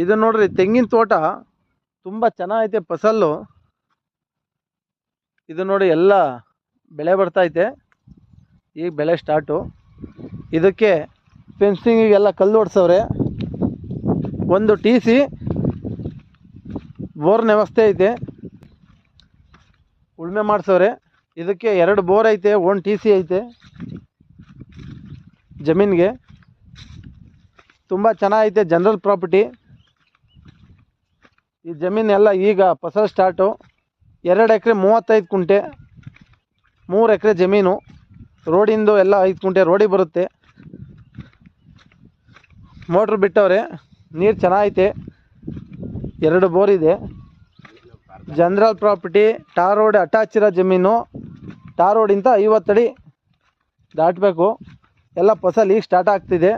ಇದು ನೋಡ್ರಿ ತೆಂಗಿನ ತೋಟ ತುಂಬ ಚೆನ್ನಾಗೈತೆ ಫಸಲು. ಇದು ನೋಡಿ ಎಲ್ಲ ಬೆಳೆ ಬರ್ತೈತೆ, ಈಗ ಬೆಳೆ ಸ್ಟಾರ್ಟು. ಇದಕ್ಕೆ ಫೆನ್ಸಿಂಗಿಗೆಲ್ಲ ಕಲ್ಲು ಹೊಡ್ಸವ್ರೆ. ಒಂದು TC ಬೋರ್ನ ವ್ಯವಸ್ಥೆ ಐತೆ, ಉಳುಮೆ ಮಾಡಿಸವ್ರೆ. ಇದಕ್ಕೆ 2 ಬೋರ್ ಐತೆ, 1 TC ಐತೆ ಜಮೀನಿಗೆ. ತುಂಬ ಚೆನ್ನಾಗೈತೆ, ಜನರಲ್ ಪ್ರಾಪರ್ಟಿ. ಈ ಜಮೀನೆಲ್ಲ ಈಗ ಫಸಲು ಸ್ಟಾರ್ಟು. 2 ಎಕರೆ 35 ಕುಂಟೆ, 3 ಎಕರೆ ಜಮೀನು. ರೋಡಿಂದು ಎಲ್ಲ 5 ಕುಂಟೆ ರೋಡಿಗೆ ಬರುತ್ತೆ. ಮೋಟ್ರ್ ಬಿಟ್ಟವ್ರೆ, ನೀರು ಚೆನ್ನಾಗೈತೆ. 2 ಬೋರ್ ಇದೆ. General property, tar road attach ಇರೋ ಜಮೀನು. ಟಾರ್ ರೋಡಿಂದ 50 ಅಡಿ ದಾಟಬೇಕು. ಎಲ್ಲ ಫಸಲು ಈಗ ಸ್ಟಾರ್ಟ್ ಆಗ್ತಿದೆ.